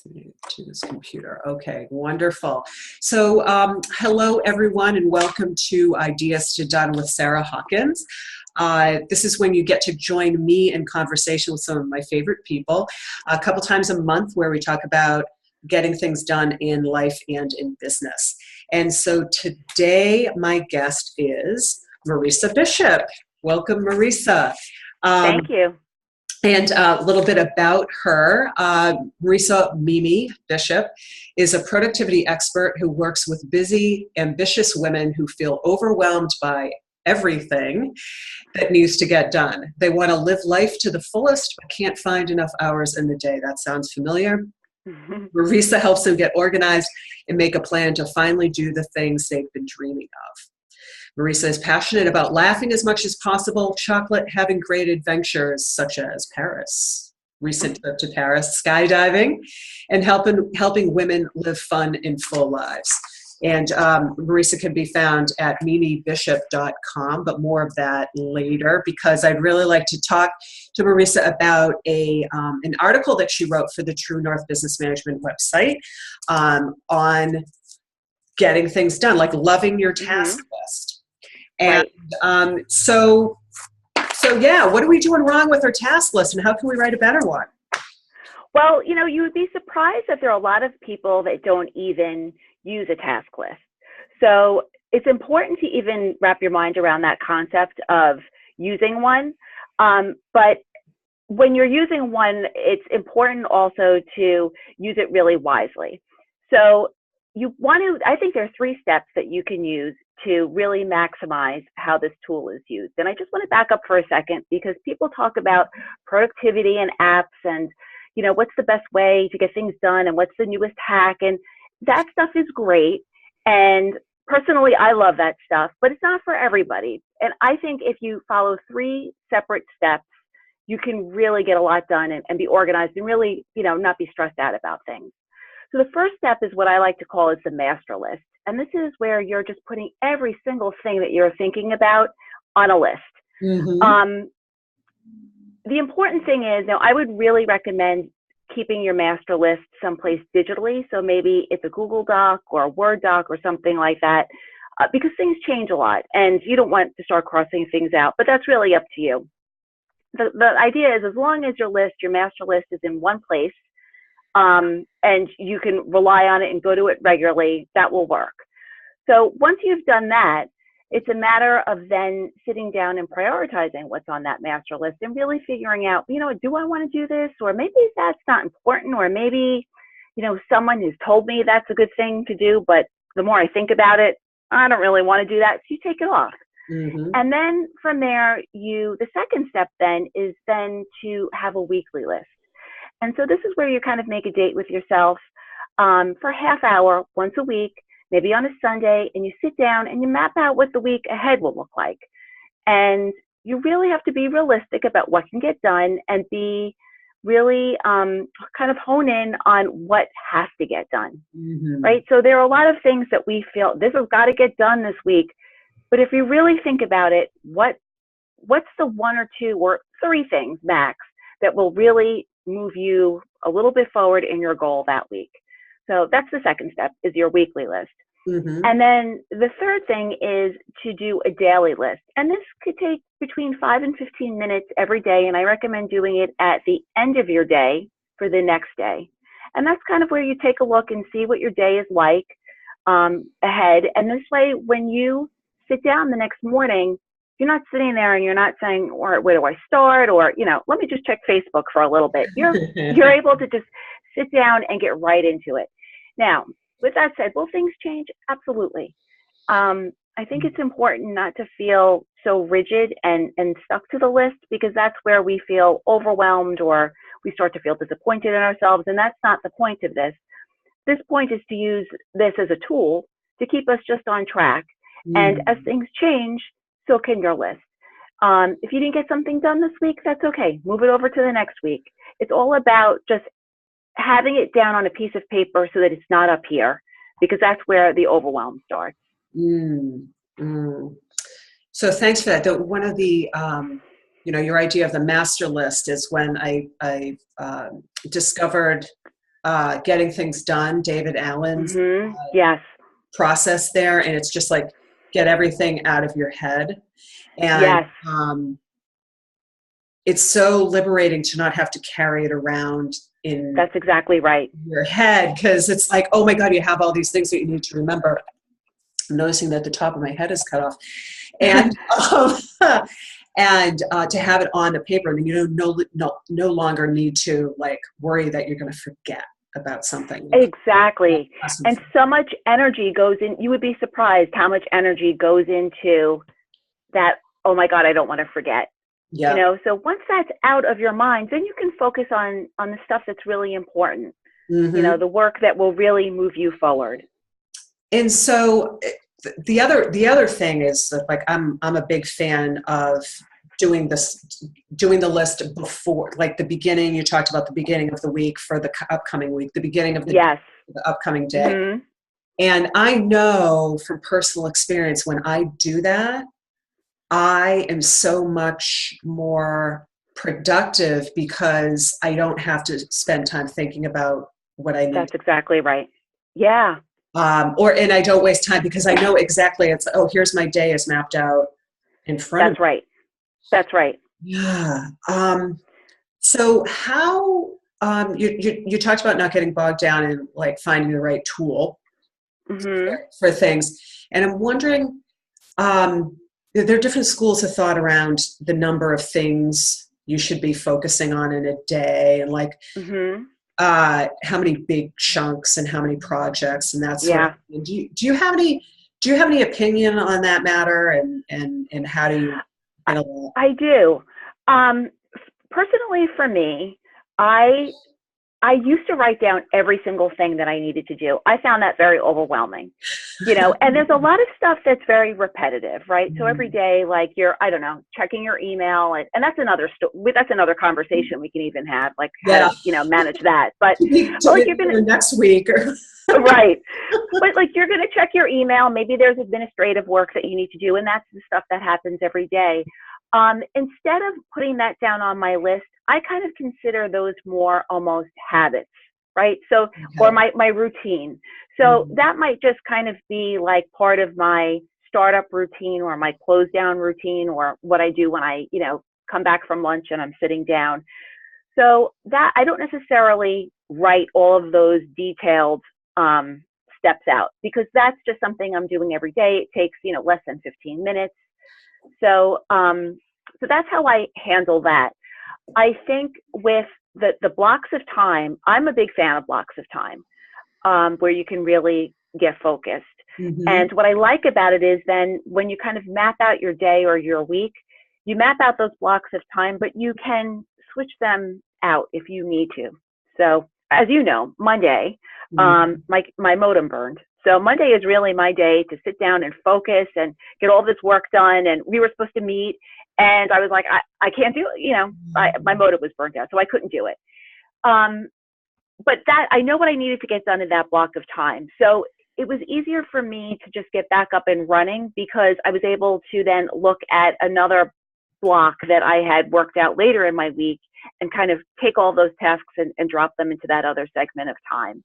to this computer. Okay, wonderful. So hello everyone and welcome to Ideas to Done with Sarah Hawkins. This is when you get to join me in conversation with some of my favorite people a couple times a month where we talk about getting things done in life and in business. And so today my guest is Marissa Bishop. Welcome, Marissa. Thank you. And a little bit about her. Marissa Bishop is a productivity expert who works with busy, ambitious women who feel overwhelmed by everything that needs to get done. They want to live life to the fullest, but can't find enough hours in the day. That sounds familiar. Marissa helps them get organized and make a plan to finally do the things they've been dreaming of. Marissa is passionate about laughing as much as possible, chocolate, having great adventures such as Paris, recent trip to Paris, skydiving, and helping women live fun and full lives. And Marissa can be found at mimibishop.com, but more of that later because I'd really like to talk to Marissa about an article that she wrote for the True North Business Management website on getting things done, like loving your task list. And so yeah, what are we doing wrong with our task list and how can we write a better one? Well, you would be surprised that there are a lot of people that don't even use a task list. So it's important to even wrap your mind around that concept of using one. But when you're using one, it's important also to use it really wisely. So I think there are 3 steps that you can use to really maximize how this tool is used. And I just want to back up for a second because people talk about productivity and apps and, what's the best way to get things done and what's the newest hack. And that stuff is great. And personally, I love that stuff, but it's not for everybody. And I think if you follow 3 separate steps, you can really get a lot done and be organized and really, not be stressed out about things. So the first step is what I like to call is the master list. And this is where you're just putting every single thing that you're thinking about on a list. Mm-hmm. The important thing is, now I would really recommend keeping your master list someplace digitally. So maybe it's a Google Doc or a Word doc or something like that, because things change a lot and you don't want to start crossing things out, but that's really up to you. The idea is as long as your master list is in one place, and you can rely on it and go to it regularly, that will work. So once you've done that, it's a matter of then sitting down and prioritizing what's on that master list and really figuring out, do I want to do this? Or maybe that's not important, or maybe, someone has told me that's a good thing to do, but the more I think about it, I don't really want to do that. So you take it off. Mm-hmm. And then from there, the second step then is then to have a weekly list. And so this is where you kind of make a date with yourself for a half hour once a week, maybe on a Sunday, and you sit down and you map out what the week ahead will look like. And you really have to be realistic about what can get done and be really kind of hone in on what has to get done, right? So there are a lot of things that we feel, this has got to get done this week. But if you really think about it, what's the 1 or 2 or 3 things max that will really move you a little bit forward in your goal that week? So that's the second step, is your weekly list. Mm-hmm. And then the third thing is to do a daily list. And this could take between 5 and 15 minutes every day. And I recommend doing it at the end of your day for the next day. And that's kind of where you take a look and see what your day is like ahead. And this way, when you sit down the next morning, you're not sitting there and you're not saying, or where do I start? Or, let me just check Facebook for a little bit. You're able to just sit down and get right into it. Now, with that said, will things change? Absolutely. I think it's important not to feel so rigid and stuck to the list, because that's where we feel overwhelmed or we start to feel disappointed in ourselves. And that's not the point of this. This point is to use this as a tool to keep us just on track. And as things change, so can your list. If you didn't get something done this week, that's okay. Move it over to the next week. It's all about just having it down on a piece of paper so that it's not up here, because that's where the overwhelm starts. So thanks for that. One of the, your idea of the master list is when I discovered Getting Things Done, David Allen's Yes. process there. And it's just like, get everything out of your head. And Yes. It's so liberating to not have to carry it around in That's exactly right. your head, because it's like, oh my God, you have all these things that you need to remember. I'm noticing that the top of my head is cut off. And to have it on the paper, and you no longer need to like worry that you're going to forget about something. Exactly. And so much energy goes in. You would be surprised how much energy goes into that. Oh my God, I don't want to forget. Yeah. You know, so once that's out of your mind, then you can focus on the stuff that's really important. Mm-hmm. You know, the work that will really move you forward. And so the other thing is that, like, I'm a big fan of doing the list before, like the beginning. You talked about the beginning of the week for the upcoming week, the beginning of the upcoming day. Mm-hmm. And I know from personal experience, when I do that, I am so much more productive because I don't have to spend time thinking about what I need. That's exactly right. Yeah. And I don't waste time because I know exactly here's my day is mapped out in front of me. That's right. That's right. Yeah. So how, you talked about not getting bogged down in like finding the right tool for things. And I'm wondering, there are different schools of thought around the number of things you should be focusing on in a day, and like how many big chunks and how many projects and that sort of thing. Do you have any opinion on that matter, and how do you handle that? I do. Personally, for me, I used to write down every single thing that I needed to do. I found that very overwhelming, you know, and there's a lot of stuff that's very repetitive, right? So every day, like I don't know, checking your email, and that's another conversation we can even have, like how to, manage that. But like you're going to next week. Right. But like you're going to check your email. Maybe there's administrative work that you need to do, and that's the stuff that happens every day. Instead of putting that down on my list, I kind of consider those more almost habits, right? So, or my routine. So that might just kind of be like part of my startup routine or my close down routine, or what I do when I, come back from lunch and I'm sitting down. So that I don't necessarily write all of those detailed steps out, because that's just something I'm doing every day. It takes, less than 15 minutes. So that's how I handle that. I think with the blocks of time, I'm a big fan of blocks of time where you can really get focused. And what I like about it is then when you kind of map out your day or your week, you map out those blocks of time, but you can switch them out if you need to. So as you know, Monday, my modem burned. So Monday is really my day to sit down and focus and get all this work done. And we were supposed to meet, and I was like, I can't do it. My modem was burnt out, so I couldn't do it. But that I know what I needed to get done in that block of time. So it was easier for me to just get back up and running, because I was able to then look at another block that I had worked out later in my week and kind of take all those tasks and drop them into that other segment of time.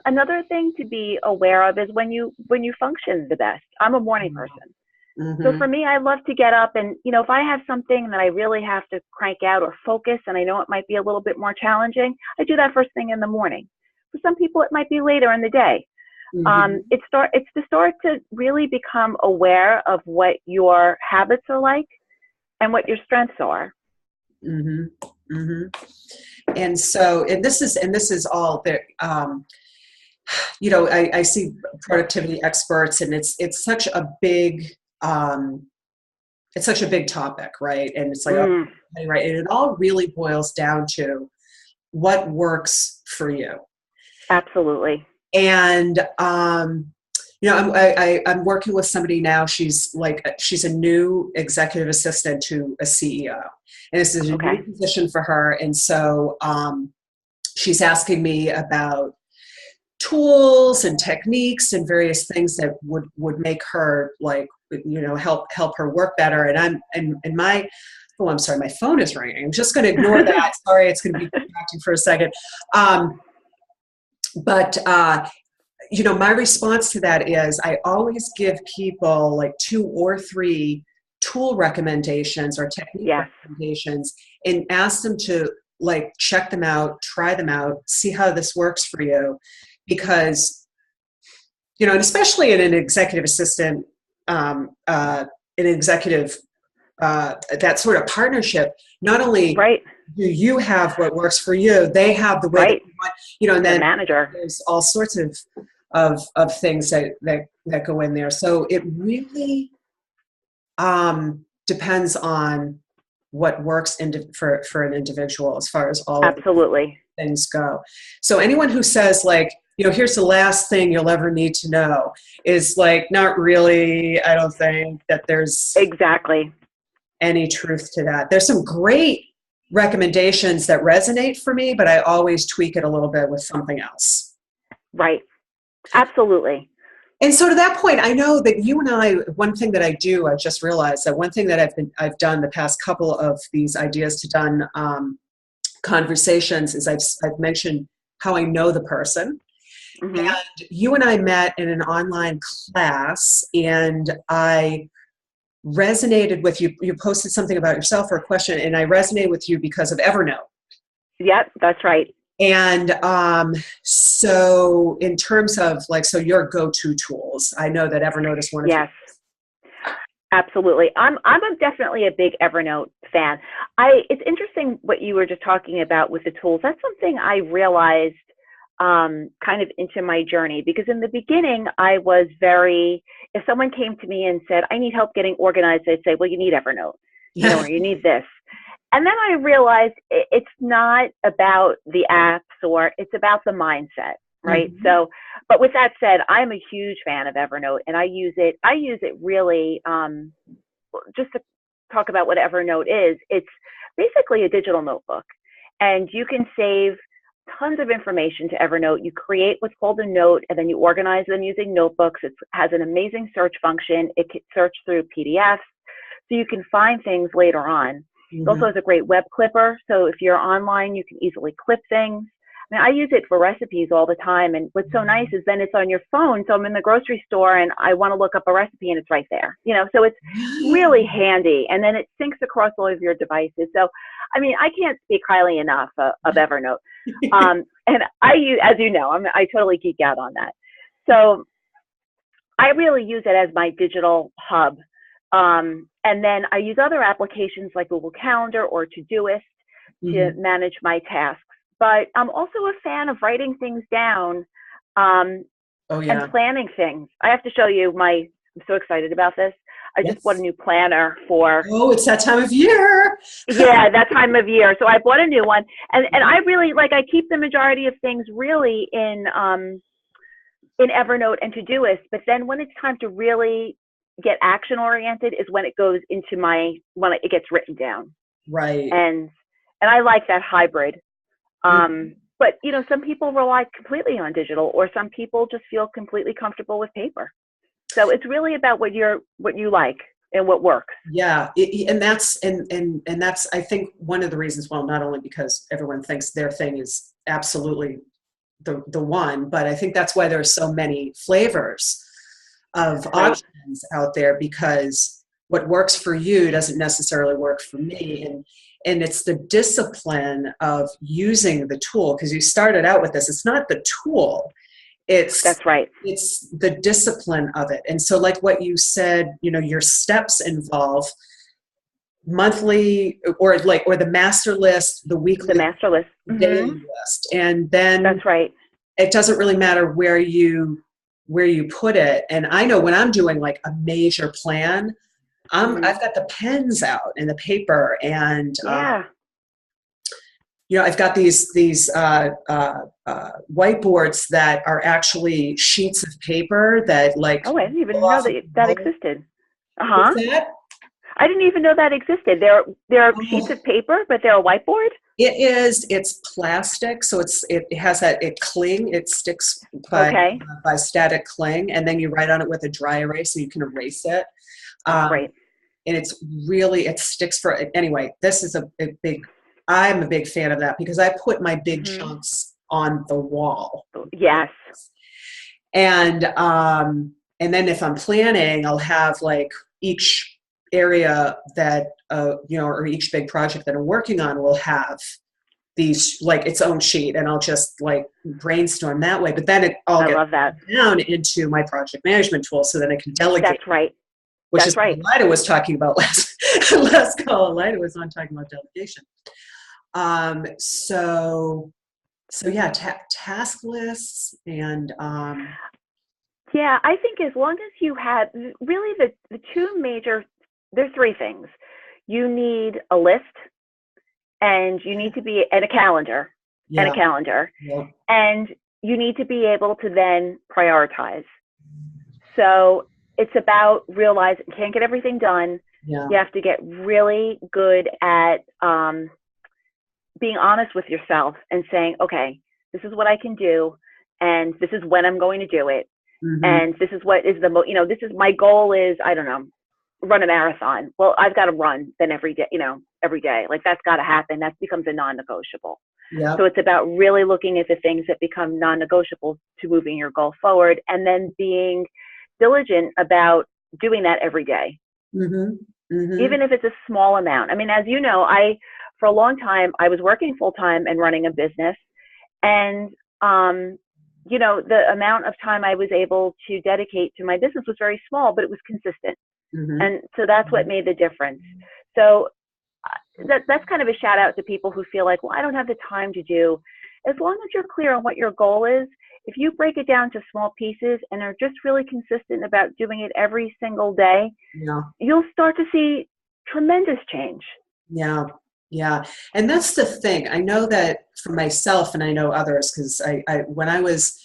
Another thing to be aware of is when you function the best. I'm a morning person. So for me, I love to get up and, if I have something that I really have to crank out or focus, and I know it might be a little bit more challenging, I do that first thing in the morning. For some people, it might be later in the day. It's to start to really become aware of what your habits are like and what your strengths are. And so, and this is all there. I see productivity experts, and it's such a big topic, right? And it's like, right. And it all really boils down to what works for you. Absolutely. And, I'm working with somebody now. She's a new executive assistant to a CEO, and this is a new position for her. And so, she's asking me about tools and techniques and various things that would make her help her work better. And I'm sorry, my phone is ringing. I'm just going to ignore that. Sorry, it's going to be distracting for a second. But, my response to that is I always give people like 2 or 3 tool recommendations or technique Yes. recommendations and ask them to like check them out, try them out, see how this works for you. Because, and especially in an executive assistant, an executive, that sort of partnership, not only Right. do you have what works for you, they have the way that Right. you want, and The then manager. there's all sorts of things that go in there. So it really depends on what works for an individual as far as all of the Absolutely. things go. So anyone who says like, here's the last thing you'll ever need to know is like, not really, I don't think that there's Exactly. any truth to that. There's some great recommendations that resonate for me, but I always tweak it a little bit with something else. Right. Absolutely. And so to that point, I know that you and I, one thing that I do, I just realized that one thing that I've done the past couple of these ideas to done conversations is I've mentioned how I know the person. Mm-hmm. And you and I met in an online class, and I resonated with you. You posted something about yourself or a question, and I resonated with you because of Evernote. Yep, that's right. And so in terms of like, so your go-to tools, I know that Evernote is one of Yes. Absolutely. I'm definitely a big Evernote fan. It's interesting what you were just talking about with the tools. That's something I realized kind of into my journey, because in the beginning I was if someone came to me and said, I need help getting organized, I'd say, well, you need Evernote, or you need this. And then I realized it's not about the apps, or it's about the mindset, right? Mm-hmm. So, but with that said, I'm a huge fan of Evernote, and I use it really, just to talk about what Evernote is, it's basically a digital notebook, and you can save tons of information to Evernote. You create what's called a note, and then you organize them using notebooks. It has an amazing search function. It can search through PDFs, so you can find things later on. Mm-hmm. It also has a great web clipper, so if you're online, you can easily clip things. I mean, I use it for recipes all the time, and what's so nice is then it's on your phone, so I'm in the grocery store and I want to look up a recipe and it's right there, so it's really handy, and then it syncs across all of your devices. So, I mean, I can't speak highly enough of Evernote. And I use, as you know, I totally geek out on that. So I really use it as my digital hub. And then I use other applications like Google Calendar or Todoist to manage my tasks. But I'm also a fan of writing things down and planning things. I have to show you I'm so excited about this. I just bought a new planner for... Oh, it's that time of year. Yeah, that time of year. So I bought a new one. And I really, I keep the majority of things really in Evernote and Todoist. But then when it's time to really get action oriented is when it goes into when it gets written down. Right. And I like that hybrid. But some people rely completely on digital, or some people just feel completely comfortable with paper. So it's really about what you like and what works. Yeah. And that's I think one of the reasons, well, not only because everyone thinks their thing is absolutely the one, but I think that's why there's so many flavors of options out there, because what works for you doesn't necessarily work for me. And it's the discipline of using the tool, because you started out with this. It's not the tool. That's right. It's the discipline of it. And so like what you said, your steps involve monthly or the master list, the weekly, the master list, daily list. And then that's right. It doesn't really matter where you put it. And I know when I'm doing like a major plan, I've got the pens out and the paper, and I've got these whiteboards that are actually sheets of paper that like. Oh, I didn't even know that existed. What's that? I didn't even know that existed. There are sheets of paper, but they're a whiteboard. It's plastic, so it has that it sticks by static cling, and then you write on it with a dry erase, so you can erase it. Great. And it sticks for, anyway, this is I'm a big fan of that, because I put my big chunks on the wall. Yes. And then if I'm planning, I'll have like each area that, or each big project that I'm working on will have these, like its own sheet, and I'll just like brainstorm that way. But then it all gets down into my project management tool, so then I can delegate. That's right. Which is what Lida was talking about last call. Lida was on talking about delegation. So yeah, task lists and yeah, I think as long as you have really the two major, there's three things. You need a list, and you need to be, and a calendar, and you need to be able to then prioritize. So it's about realizing you can't get everything done. Yeah. You have to get really good at being honest with yourself and saying, okay, this is what I can do, and this is when I'm going to do it. Mm-hmm. And this is what is this is my goal is, I don't know, run a marathon. Well, I've got to run then every day, every day. Like that's got to happen. That becomes a non-negotiable. Yep. So it's about really looking at the things that become non-negotiable to moving your goal forward, and then being diligent about doing that every day. Mm-hmm. Mm-hmm. Even if it's a small amount. I mean, as you know, for a long time, I was working full-time and running a business, and the amount of time I was able to dedicate to my business was very small, but it was consistent. Mm-hmm. And so that's what made the difference. So that's kind of a shout out to people who feel like, well, I don't have the time to do. As long as you're clear on what your goal is, if you break it down to small pieces and are just really consistent about doing it every single day, you'll start to see tremendous change. Yeah. Yeah. And that's the thing. I know that for myself, and I know others, because when I was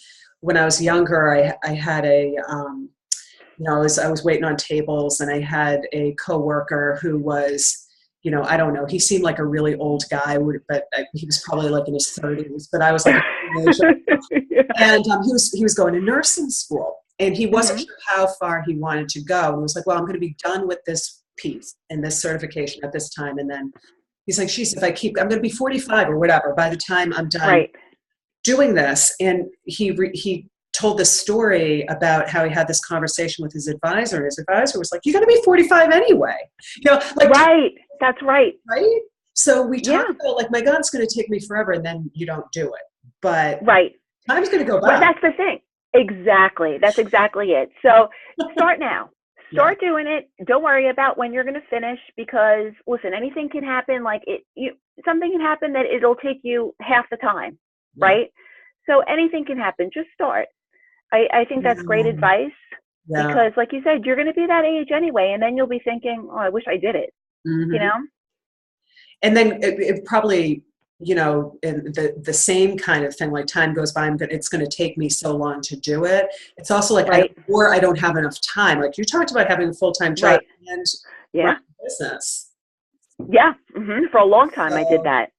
younger, I had I was waiting on tables, and I had a coworker who was, I don't know, he seemed like a really old guy, but he was probably like in his 30s, but I was like a teenager. Yeah. And he was going to nursing school, and he wasn't sure how far he wanted to go. And he was like, well, I'm going to be done with this piece and this certification at this time. And then he's like, geez, I'm going to be 45 or whatever by the time I'm done doing this. And he told this story about how he had this conversation with his advisor, and his advisor was like, you're going to be 45 anyway. Right. That's right. Right. So we talk about like, my God, it's going to take me forever. And then you don't do it, but time's going to go by. Well, that's the thing. Exactly. That's exactly it. So start now. Start doing it. Don't worry about when you're going to finish, because listen, anything can happen. Like something can happen that it'll take you half the time, right? So anything can happen. Just start. I think that's great advice, because like you said, you're going to be that age anyway, and then you'll be thinking, oh, I wish I did it, And then it probably, the same kind of thing, like time goes by, but it's going to take me so long to do it. It's also like, I don't have enough time. Like you talked about having a full-time job and running a business. Yeah. For a long time, I did that.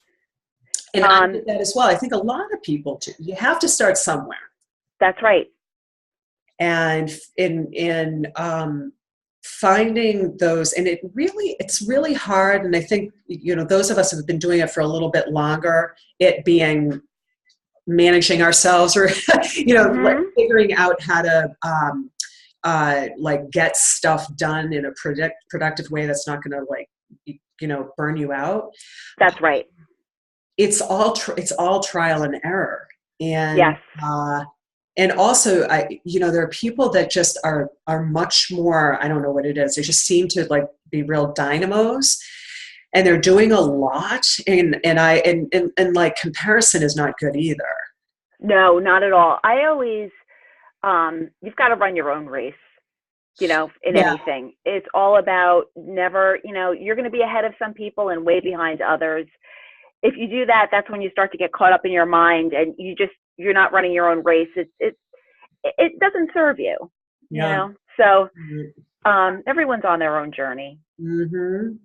And I did that as well. I think a lot of people do. You have to start somewhere. That's right. And in finding those, and it's really hard. And I think, those of us who have been doing it for a little bit longer, it being managing ourselves or, like figuring out how to like get stuff done in a productive way that's not going to like, burn you out. That's right. It's all trial and error. And and also, there are people that just are much more, I don't know what it is. They just seem to like be real dynamos, and they're doing a lot. And like comparison is not good either. No, not at all. I always, you've got to run your own race, in anything. It's all about never, you're going to be ahead of some people and way behind others. If you do that, that's when you start to get caught up in your mind, and you're not running your own race. It doesn't serve you, you know? So everyone's on their own journey. And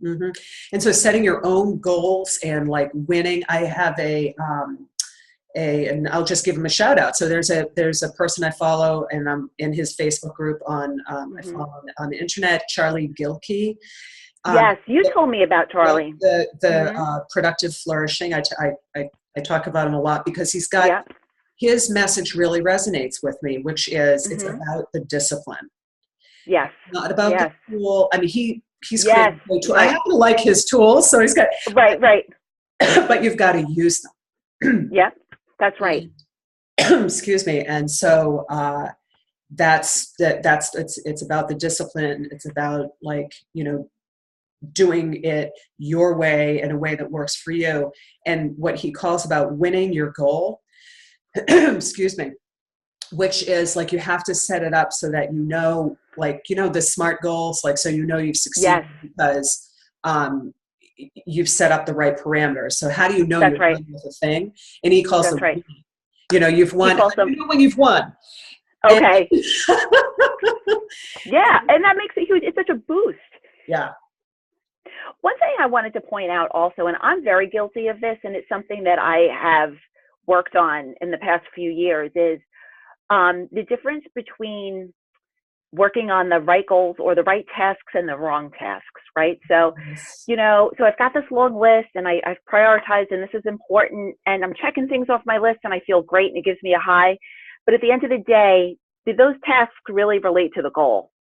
so setting your own goals and like winning. I have and I'll just give him a shout out. So there's a person I follow, and I'm in his Facebook group on I follow on the internet, Charlie Gilkey. Yes, you told me about Charlie. The productive flourishing. I I talk about him a lot because he's got, Yeah. his message really resonates with me, which is it's Mm-hmm. about the discipline, Yes. not about the Yes. tool. I mean, he's Yes. created a tool. I Right. happen to like his tools, so he's got, Right. Right. but you've got to use them. Yep. That's right. Excuse me. And so that's it's about the discipline. It's about, like, doing it your way, in a way that works for you. And what he calls about winning your goal, excuse me, which is like, you have to set it up so that, the SMART goals, like, so you've succeeded Yes. because you've set up the right parameters. So how do you know That's you're right. done with a thing? And he calls That's them, right. you've He won. How calls do them. you know when you've won? And Okay. Yeah. And that makes it huge. It's such a boost. yeah. One thing I wanted to point out also, and I'm very guilty of this, and it's something that I have worked on in the past few years, is the difference between working on the right goals or the right tasks and the wrong tasks, right? So, Yes. so I've got this long list and I've prioritized and this is important and I'm checking things off my list and I feel great and it gives me a high. But at the end of the day, did those tasks really relate to the goal?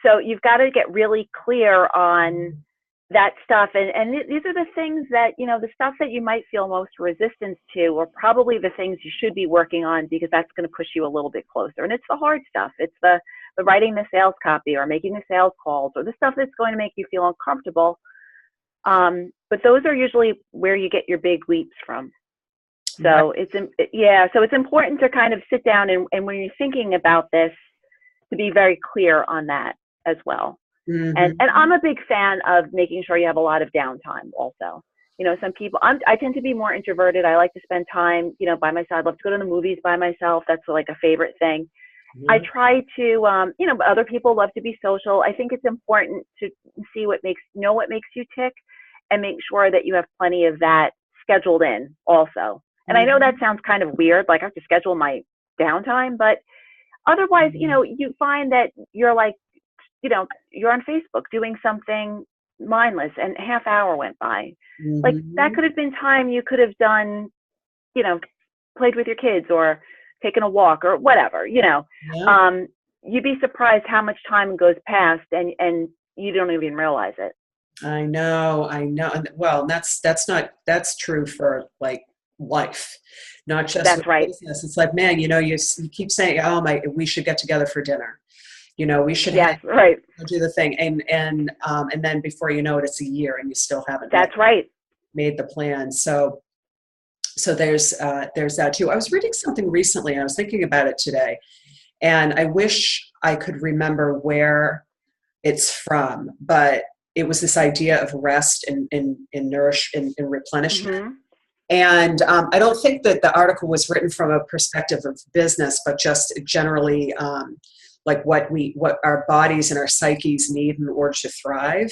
So you've got to get really clear on that stuff. And these are the things that, the stuff that you might feel most resistance to are probably the things you should be working on because that's going to push you a little bit closer. And it's the hard stuff. It's the writing the sales copy or making the sales calls or the stuff that's going to make you feel uncomfortable. But those are usually where you get your big leaps from. So Right. so it's important to kind of sit down and when you're thinking about this, to be very clear on that as well. And Mm-hmm. I'm a big fan of making sure you have a lot of downtime also. Some people, I tend to be more introverted. I like to spend time, by myself. I love to go to the movies by myself. That's like a favorite thing. I Yeah. try to, but other people love to be social. I think it's important to know what makes you tick and make sure that you have plenty of that scheduled in also. And I know that Mm-hmm. sounds kind of weird, like I have to schedule my downtime, but otherwise, you find that you're like, you're on Facebook doing something mindless and a half hour went by. Like that Mm-hmm. could have been time you could have done, you know, played with your kids or taken a walk or whatever, Yeah. You'd be surprised how much time goes past and you don't even realize it. I know. And, well, that's true for, like, life, not just with That's right. business. It's like, man, you keep saying, oh my, we should get together for dinner. We should Yes, right. do the thing, and then before you know it, it's a year and you still haven't That's right. made the plan. So there's that too. I was reading something recently. I was thinking about it today, and I wish I could remember where it's from, but it was this idea of rest and nourish and replenishment. Mm-hmm. And I don't think that the article was written from a perspective of business, but just generally, like what our bodies and our psyches need in order to thrive.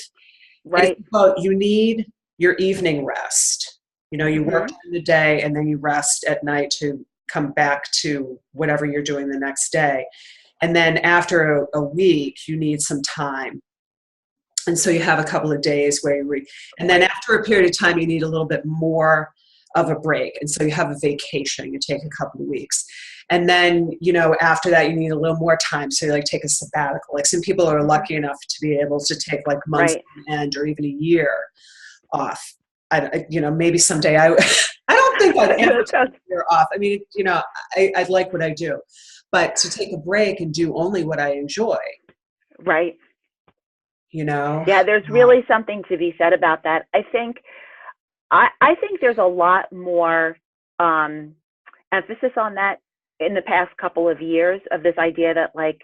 And it's Right. about, you need your evening rest. You work Mm-hmm. during the day and then you rest at night to come back to whatever you're doing the next day. And then after a week, you need some time. And so you have a couple of days where and then Right. after a period of time, you need a little bit more of a break. And so you have a vacation, you take a couple of weeks. And then, after that, you need a little more time. So you take a sabbatical. Like some people are Mm-hmm. lucky enough to be able to take like months Right. on end or even a year off. Maybe someday I don't think I'd ever take a year off. I mean, I like what I do, but to take a break and do only what I enjoy, Right. you know, Yeah, there's really something to be said about that. I think there's a lot more emphasis on that in the past couple of years of this idea that like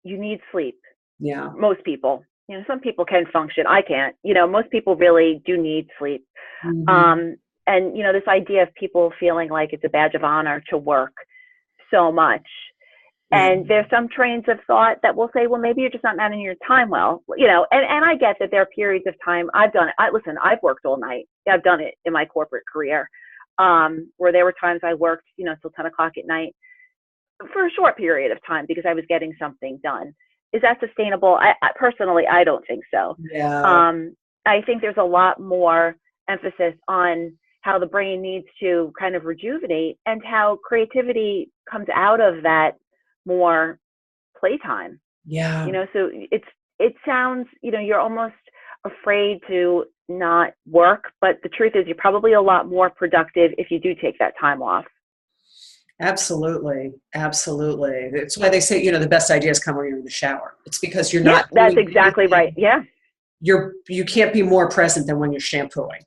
you need sleep. yeah. Most people, some people can function. I can't. Most people really do need sleep. Mm-hmm. And this idea of people feeling like it's a badge of honor to work so much. Yeah. And there's some trains of thought that will say, well, maybe you're just not managing your time well, and I get that there are periods of time I've done it. Listen, I've worked all night. I've done it in my corporate career, where there were times I worked, till 10 o'clock at night for a short period of time because I was getting something done. Is that sustainable? I personally, I don't think so. Yeah. I think there's a lot more emphasis on how the brain needs to kind of rejuvenate, and how creativity comes out of that more playtime. Yeah. So it sounds, you're almost afraid to not work, but the truth is you're probably a lot more productive if you do take that time off. Absolutely. Absolutely. That's why they say, the best ideas come when you're in the shower. It's because you're Yeah, not that's doing exactly anything. right. Yeah. You can't be more present than when you're shampooing.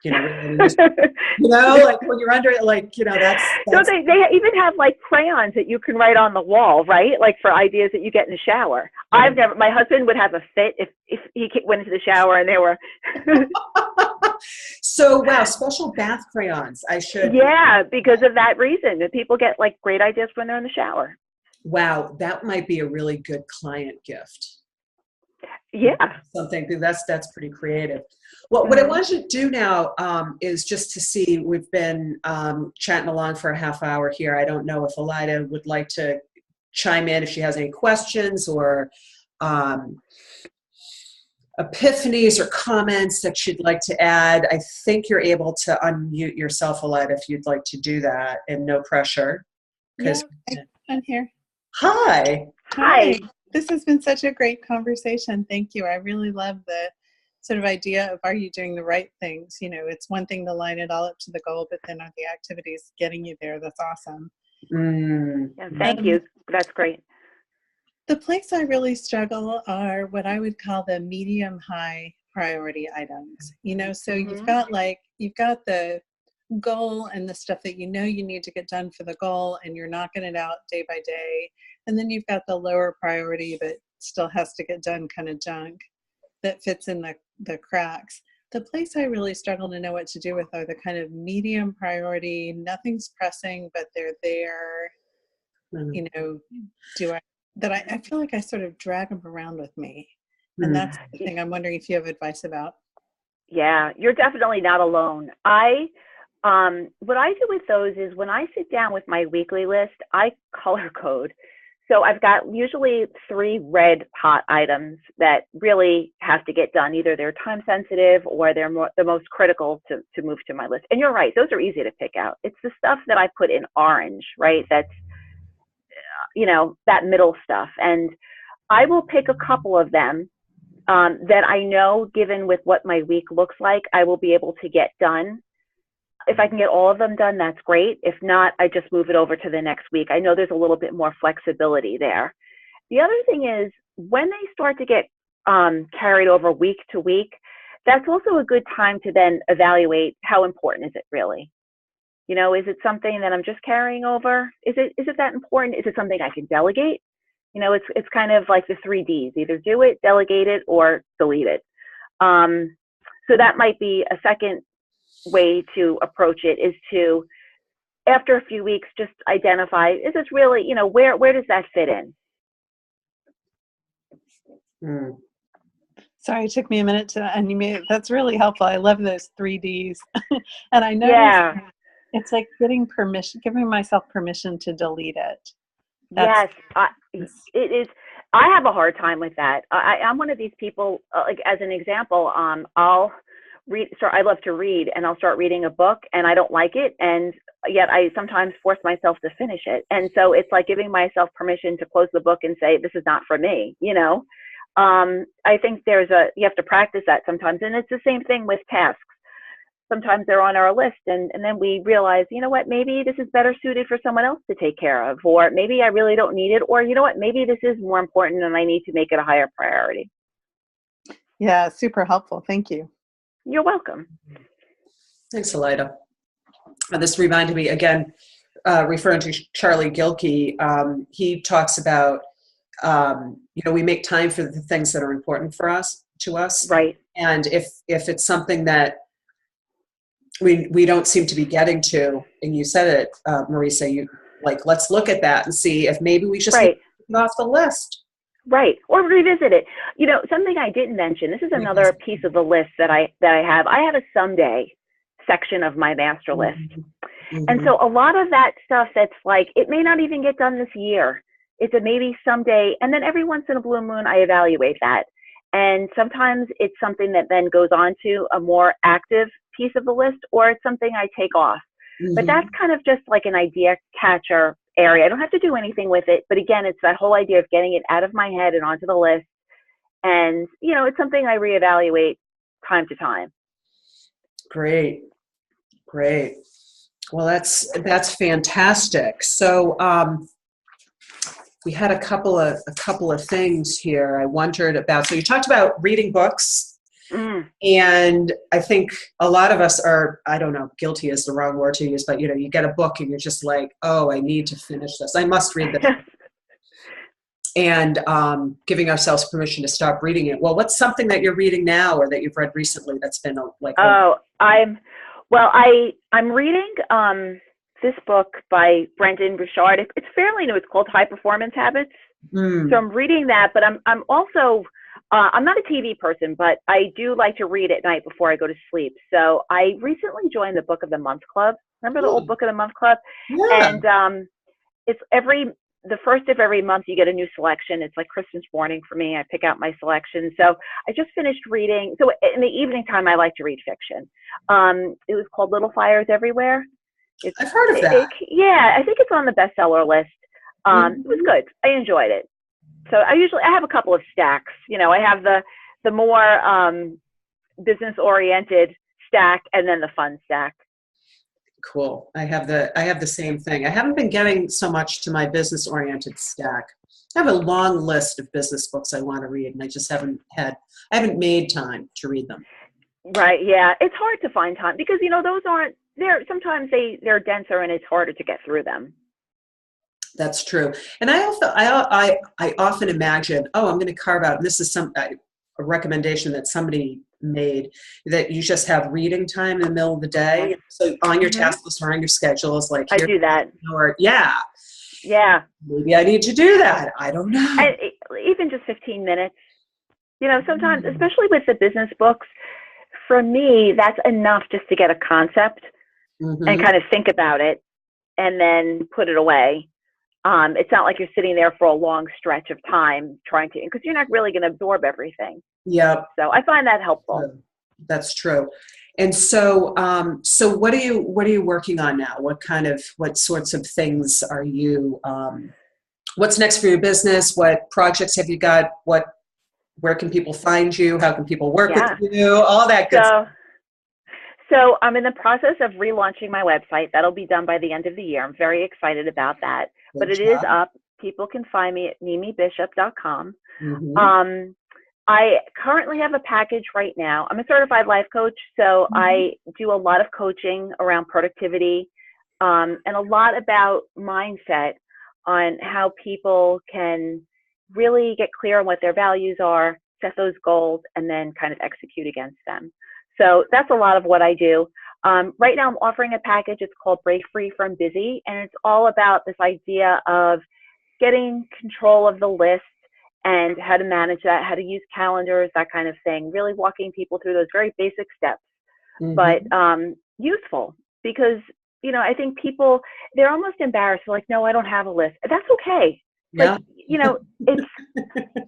Like when you're under it, that's So they even have like crayons that you can write on the wall, right? Like for ideas that you get in the shower. My husband would have a fit if he went into the shower and there were. So, wow, special bath crayons. I should. Yeah, because of that reason, that people get like great ideas when they're in the shower. Wow, that might be a really good client gift. Yeah. Something that's pretty creative. Well, what I want you to do now is just to see, we've been chatting along for a half hour here. I don't know if Elida would like to chime in if she has any questions or epiphanies or comments that she'd like to add. I think you're able to unmute yourself, Elida, if you'd like to do that, and no pressure. Yeah, I'm here. Hi. Hi. This has been such a great conversation. Thank you. I really love the sort of idea of, are you doing the right things? It's one thing to line it all up to the goal, but then are the activities getting you there? That's awesome. Yeah, thank you. That's great. The place I really struggle are what I would call the medium high priority items. So you've got the goal and the stuff that you need to get done for the goal, and you're knocking it out day by day. And then you've got the lower priority but still has to get done kind of junk that fits in the cracks. The place I really struggle to know what to do with are the kind of medium priority, nothing's pressing, but they're there. I feel like I sort of drag them around with me. And that's the thing I'm wondering if you have advice about. Yeah, you're definitely not alone. What I do with those is when I sit down with my weekly list, I color code. So I've got usually 3 red hot items that really have to get done. Either they're time sensitive or they're the most critical to move to my list. And you're right, those are easy to pick out. It's the stuff that I put in orange, right? That's, that middle stuff. And I will pick a couple of them that I know, given with what my week looks like, I will be able to get done. If I can get all of them done, that's great. If not, I just move it over to the next week. I know there's a little bit more flexibility there. The other thing is, when they start to get carried over week to week, that's also a good time to then evaluate how important is it really. Is it something that I'm just carrying over? Is it that important? Is it something I can delegate? It's kind of like the 3 Ds: either do it, delegate it, or delete it. So that might be a second way to approach it, is to, after a few weeks, just identify, is this really, where does that fit in? Sorry, it took me a minute to unmute. That's really helpful. I love those 3 Ds. And I noticed it's like giving myself permission to delete it. Yes, it is. I have a hard time with that. I'm one of these people, like as an example, I'll read. So I love to read, and I'll start reading a book, and I don't like it, and yet I sometimes force myself to finish it. And so it's like giving myself permission to close the book and say, this is not for me. I think you have to practice that sometimes, and it's the same thing with tasks. Sometimes they're on our list, and then we realize, maybe this is better suited for someone else to take care of, or maybe I really don't need it, or maybe this is more important and I need to make it a higher priority. Yeah, super helpful. Thank you. You're welcome. Thanks, Elida. This reminded me, again, referring to Charlie Gilkey, he talks about, we make time for the things that are important to us. Right. And if it's something that we don't seem to be getting to, and you said it, Marissa, let's look at that and see if maybe we just take it off the list. Right. Or revisit it. Something I didn't mention, this is another piece of the list that I have. I have a someday section of my master list. Mm-hmm. And so a lot of that stuff that's like, it may not even get done this year. It's a maybe someday. And then every once in a blue moon, I evaluate that. And sometimes it's something that then goes on to a more active piece of the list, or it's something I take off. But that's kind of just like an idea catcher area. I don't have to do anything with it. But again, it's that whole idea of getting it out of my head and onto the list. And, you know, it's something I reevaluate time to time. Great. Great. Well, that's fantastic. So we had a couple of things here I wondered about. So you talked about reading books. And I think a lot of us are, I don't know, guilty is the wrong word to use, but you know, you get a book and you're just like, oh, I need to finish this. I must read this. And giving ourselves permission to stop reading it. Well, what's something that you're reading now or that you've read recently that's been like? I'm reading this book by Brendon Burchard. It's fairly new. It's called High Performance Habits. So I'm reading that, but I'm also I'm not a TV person, but I do like to read at night before I go to sleep. So I recently joined the Book of the Month Club. Remember the old Book of the Month Club? Yeah. And it's the first of every month you get a new selection. It's like Christmas morning for me. I pick out my selection. So I just finished reading. So in the evening time, I like to read fiction. It was called Little Fires Everywhere. I've heard of that. Yeah, I think it's on the bestseller list. It was good. I enjoyed it. So I have a couple of stacks. You know, I have the more business oriented stack and then the fun stack. Cool. I have the same thing. I haven't been getting so much to my business oriented stack. I have a long list of business books I want to read, and I just haven't made time to read them. Right. Yeah. It's hard to find time because, you know, sometimes they're denser and it's harder to get through them. That's true. And I often imagine, I'm going to carve out, and this is a recommendation that somebody made, that you just have reading time in the middle of the day. So on your task list or on your schedule is like, I do that. Or, yeah. Maybe I need to do that. I don't know. Even just 15 minutes. You know, sometimes, especially with the business books, for me, that's enough just to get a concept and kind of think about it and then put it away. It's not like you're sitting there for a long stretch of time because you're not really going to absorb everything. Yeah. So I find that helpful. That's true. And so, so what are you working on now? What sorts of things are you, what's next for your business? What projects have you got? Where can people find you? How can people work with you? All that good stuff. So I'm in the process of relaunching my website. That'll be done by the end of the year. I'm very excited about that. But it is up. People can find me at mimibishop.com. I currently have a package right now. I'm a certified life coach, so I do a lot of coaching around productivity and a lot about mindset on how people can really get clear on what their values are, set those goals, and then kind of execute against them. So that's a lot of what I do. Right now I'm offering a package. It's called Break Free from Busy, and it's all about this idea of getting control of the list and how to manage that, how to use calendars, that kind of thing, really walking people through those very basic steps, but useful because, you know, I think people, they're almost embarrassed. They're like, no, I don't have a list. That's okay. Yeah. Like, you know,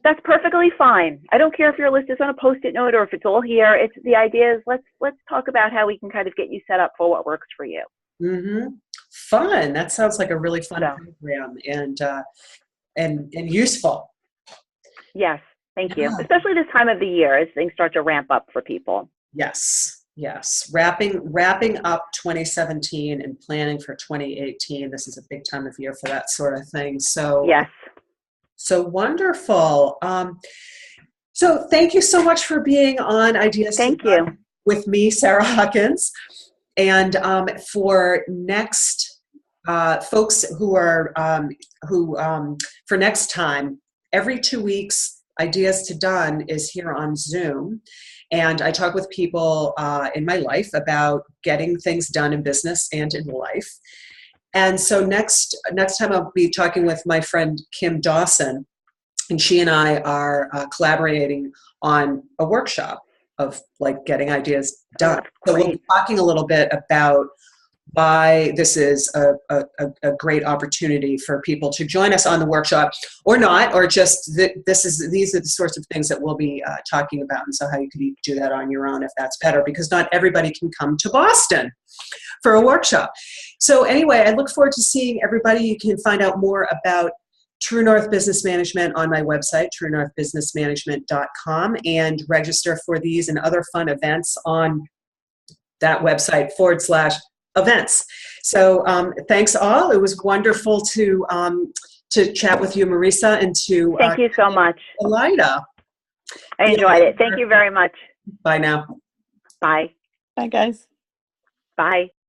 that's perfectly fine. I don't care if your list is on a Post-it note or if it's all here. It's the idea is let's talk about how we can kind of get you set up for what works for you. Fun. That sounds like a really fun program and useful. Yes. Thank you. Especially this time of the year as things start to ramp up for people. Yes. Wrapping up 2017 and planning for 2018. This is a big time of year for that sort of thing. So yes. So wonderful. So thank you so much for being on Ideas Thank you. with me, Sarah Hawkins. And for next folks who are for next time, every 2 weeks, Ideas to Done is here on Zoom. And I talk with people in my life about getting things done in business and in life. And so next time I'll be talking with my friend Kim Dawson, and she and I are collaborating on a workshop of like getting ideas done. So we'll be talking a little bit about why this is a great opportunity for people to join us on the workshop, or not, or just these are the sorts of things that we'll be talking about, and so how you could do that on your own if that's better, because not everybody can come to Boston for a workshop. So anyway, I look forward to seeing everybody. You can find out more about True North Business Management on my website, truenorthbusinessmanagement.com, and register for these and other fun events on that website /events. So thanks all. It was wonderful to chat with you, Marissa, and to thank you so much, Elida. I enjoyed it. Thank you very much. Bye now. Bye. Bye, guys. Bye.